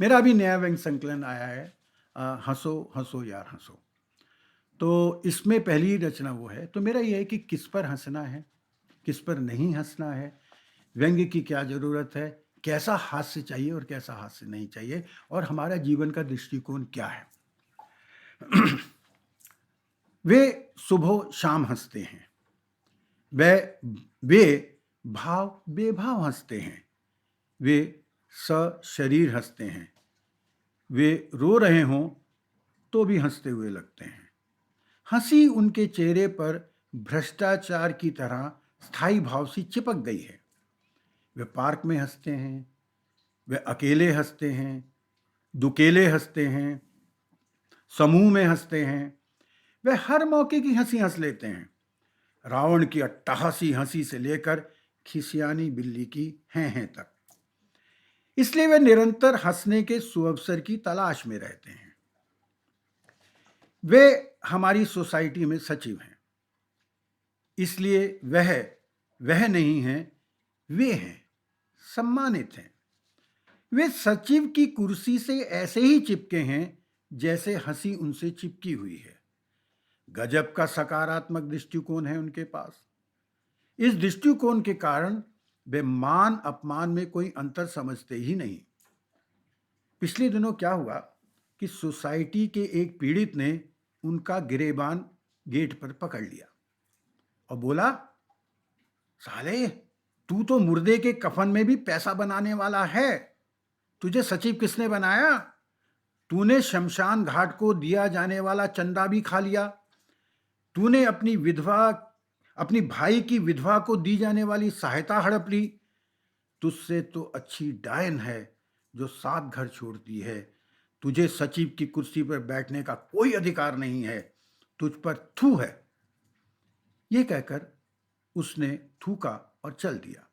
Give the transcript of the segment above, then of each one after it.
मेरा अभी नया व्यंग्य संकलन आया है, हँसो हँसो यार हँसो। तो इसमें पहली रचना वो है, तो मेरा ये है कि किस पर हँसना है, किस पर नहीं हँसना है, व्यंग्य की क्या ज़रूरत है, कैसा हास्य चाहिए और कैसा हास्य नहीं चाहिए, और हमारा जीवन का दृष्टिकोण क्या है। वे सुबह शाम हँसते हैं, वे वे भाव बेभाव हँसते हैं, वे सशरीर हँसते हैं, वे रो रहे हों तो भी हँसते हुए लगते हैं। हंसी उनके चेहरे पर भ्रष्टाचार की तरह स्थायी भाव से चिपक गई है। वे पार्क में हंसते हैं, वे अकेले हंसते हैं, दुकेले हंसते हैं, समूह में हंसते हैं। वे हर मौके की हंसी हंस लेते हैं, रावण की अट्टहासी हंसी से लेकर खिसियानी बिल्ली की हैं तक। इसलिए वे निरंतर हंसने के सुअवसर की तलाश में रहते हैं। वे हमारी सोसाइटी में सचिव हैं, इसलिए वह नहीं है, वे हैं, सम्मानित हैं। वे सचिव की कुर्सी से ऐसे ही चिपके हैं जैसे हंसी उनसे चिपकी हुई है। गजब का सकारात्मक दृष्टिकोण है उनके पास। इस दृष्टिकोण के कारण वे मान अपमान में कोई अंतर समझते ही नहीं। पिछले दिनों क्या हुआ कि सोसाइटी के एक पीड़ित ने उनका गिरेबान गेट पर पकड़ लिया और बोला, साले तू तो मुर्दे के कफन में भी पैसा बनाने वाला है, तुझे सचिव किसने बनाया? तूने शमशान घाट को दिया जाने वाला चंदा भी खा लिया, तूने अपनी भाई की विधवा को दी जाने वाली सहायता हड़प ली। तुझसे तो अच्छी डायन है जो 7 घर छोड़ती है। तुझे सचिव की कुर्सी पर बैठने का कोई अधिकार नहीं है, तुझ पर थू है। ये कहकर उसने थूका और चल दिया।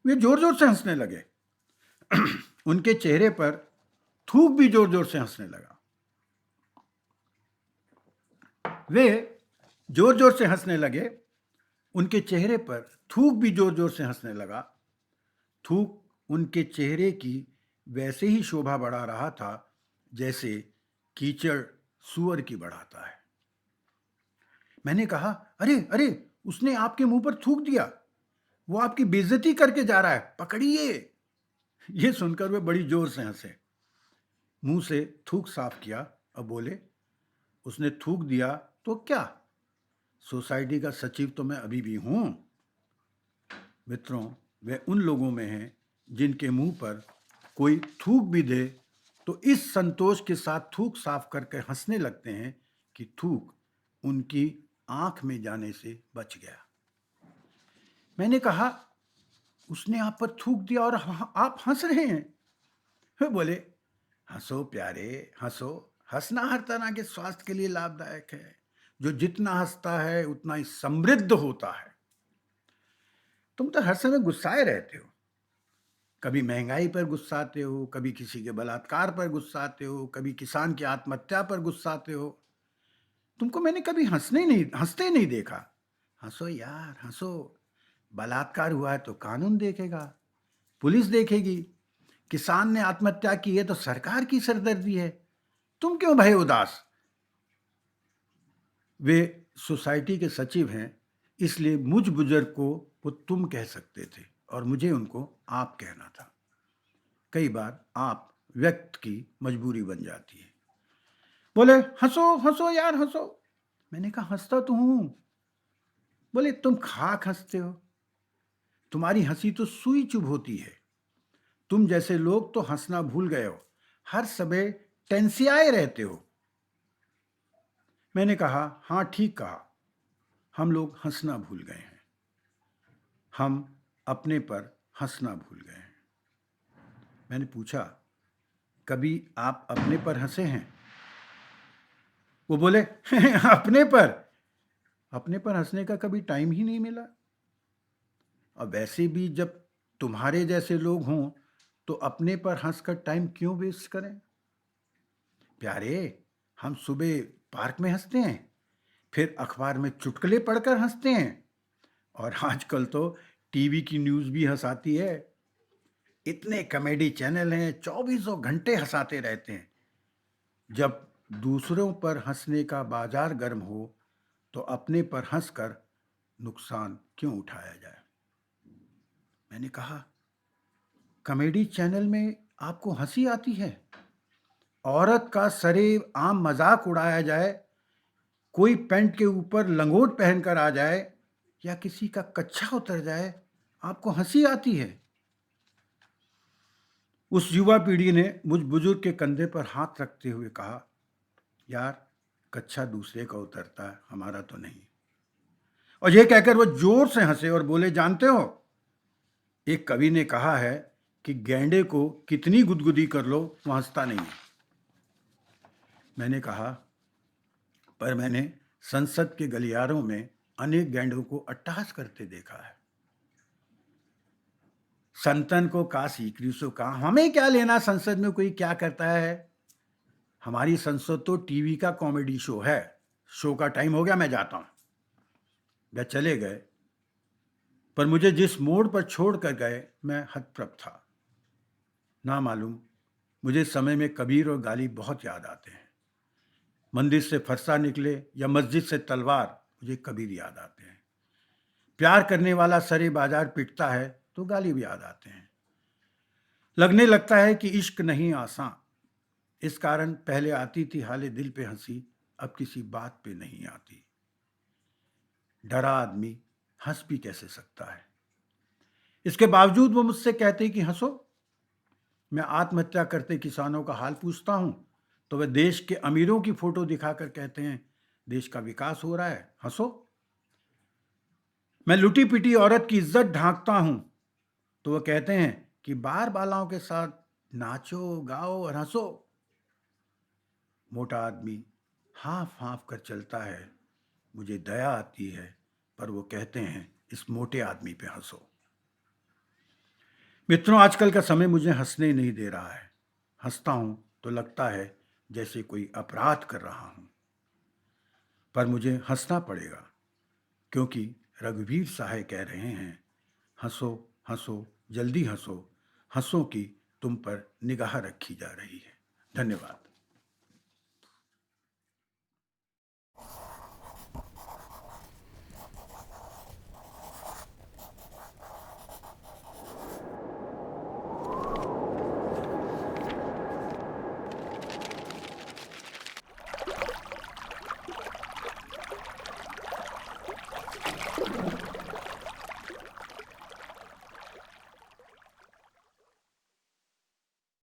वे जोर जोर से हंसने लगे। उनके चेहरे पर थूक भी जोर जोर से हंसने लगा। वे जोर जोर से हंसने लगे, उनके चेहरे पर थूक भी जोर जोर से हंसने लगा। थूक उनके चेहरे की वैसे ही शोभा बढ़ा रहा था जैसे कीचड़ सुअर की बढ़ाता है। मैंने कहा, अरे अरे, उसने आपके मुंह पर थूक दिया, वो आपकी बेइज्जती करके जा रहा है, पकड़िए। ये सुनकर वे बड़ी जोर से हंसे, मुंह से थूक साफ किया और बोले, उसने थूक दिया तो क्या, सोसाइटी का सचिव तो मैं अभी भी हूं। मित्रों, वे उन लोगों में हैं जिनके मुंह पर कोई थूक भी दे तो इस संतोष के साथ थूक साफ करके हंसने लगते हैं कि थूक उनकी आंख में जाने से बच गया। मैंने कहा, उसने आप पर थूक दिया और आप हंस रहे हैं। वे बोले, हंसो प्यारे हंसो, हंसना हर तरह के स्वास्थ्य के लिए लाभदायक है। जो जितना हंसता है उतना ही समृद्ध होता है। तुम तो हर समय गुस्साए रहते हो, कभी महंगाई पर गुस्साते हो, कभी किसी के बलात्कार पर गुस्साते हो, कभी किसान की आत्महत्या पर गुस्साते हो। तुमको मैंने कभी हंसते नहीं देखा। हंसो यार हंसो, बलात्कार हुआ है तो कानून देखेगा, पुलिस देखेगी, किसान ने आत्महत्या की है तो सरकार की सरदर्दी है। तुम क्यों भय उदास? वे सोसाइटी के सचिव हैं, इसलिए मुझ बुजुर्ग को वो तुम कह सकते थे और मुझे उनको आप कहना था। कई बार आप व्यक्त की मजबूरी बन जाती है। बोले, हंसो हंसो यार हंसो। मैंने कहा, हंसता तो हूं। बोले, तुम खाक हंसते हो, तुम्हारी हंसी तो सुई चुभ होती है। तुम जैसे लोग तो हंसना भूल गए हो, हर समय टेंसियाए रहते हो। मैंने कहा, हाँ ठीक कहा, हम लोग हंसना भूल गए हैं, हम अपने पर हंसना भूल गए हैं। मैंने पूछा, कभी आप अपने पर हंसे हैं? वो बोले, अपने पर हंसने का कभी टाइम ही नहीं मिला। और वैसे भी जब तुम्हारे जैसे लोग हों तो अपने पर हंसकर टाइम क्यों वेस्ट करें? प्यारे, हम सुबह पार्क में हंसते हैं, फिर अखबार में चुटकुले पढ़कर हंसते हैं, और आजकल तो टीवी की न्यूज़ भी हंसाती है। इतने कॉमेडी चैनल हैं, चौबीसों घंटे हंसाते रहते हैं। जब दूसरों पर हंसने का बाजार गर्म हो तो अपने पर हंसकर नुकसान क्यों उठाया जाए। मैंने कहा, कॉमेडी चैनल में आपको हंसी आती है? औरत का सरेआम आम मजाक उड़ाया जाए, कोई पैंट के ऊपर लंगोट पहनकर आ जाए या किसी का कच्छा उतर जाए, आपको हंसी आती है? उस युवा पीढ़ी ने मुझ बुजुर्ग के कंधे पर हाथ रखते हुए कहा, यार, कच्छा दूसरे का उतरता है, हमारा तो नहीं। और यह कहकर वो जोर से हंसे और बोले, जानते हो, एक कवि ने कहा है कि गैंडे को कितनी गुदगुदी कर लो वो हंसता नहीं है। मैंने कहा, पर मैंने संसद के गलियारों में अनेक गैंडों को अट्टहास करते देखा है। संतन को का सीकरी सो का, हमें क्या लेना संसद में कोई क्या करता है। हमारी संसद तो टीवी का कॉमेडी शो है। शो का टाइम हो गया, मैं जाता हूं। वह चले गए, पर मुझे जिस मोड़ पर छोड़ कर गए मैं हतप्रभ था। ना मालूम मुझे समय में कबीर और गालिब बहुत याद आते हैं। मंदिर से फरसा निकले या मस्जिद से तलवार, मुझे कबीर याद आते हैं। प्यार करने वाला सरे बाजार पिटता है तो गालिब याद आते हैं। लगने लगता है कि इश्क नहीं आसान, इस कारण पहले आती थी हाले दिल पे हंसी, अब किसी बात पे नहीं आती। डरा आदमी हंस भी कैसे सकता है। इसके बावजूद वो मुझसे कहते कि हंसो। मैं आत्महत्या करते किसानों का हाल पूछता हूं तो वे देश के अमीरों की फोटो दिखाकर कहते हैं, देश का विकास हो रहा है, हंसो। मैं लुटी पिटी औरत की इज्जत ढांकता हूं तो वह कहते हैं कि बार बालाओं के साथ नाचो, गाओ और हंसो। मोटा आदमी हाफ हाफ कर चलता है, मुझे दया आती है, पर वो कहते हैं इस मोटे आदमी पे हंसो। मित्रों, आजकल का समय मुझे हंसने नहीं दे रहा है। हंसता हूं तो लगता है जैसे कोई अपराध कर रहा हूं, पर मुझे हंसना पड़ेगा क्योंकि रघुवीर सहाय कह रहे हैं, हंसो हंसो जल्दी हंसो, हंसो की तुम पर निगाह रखी जा रही है। धन्यवाद।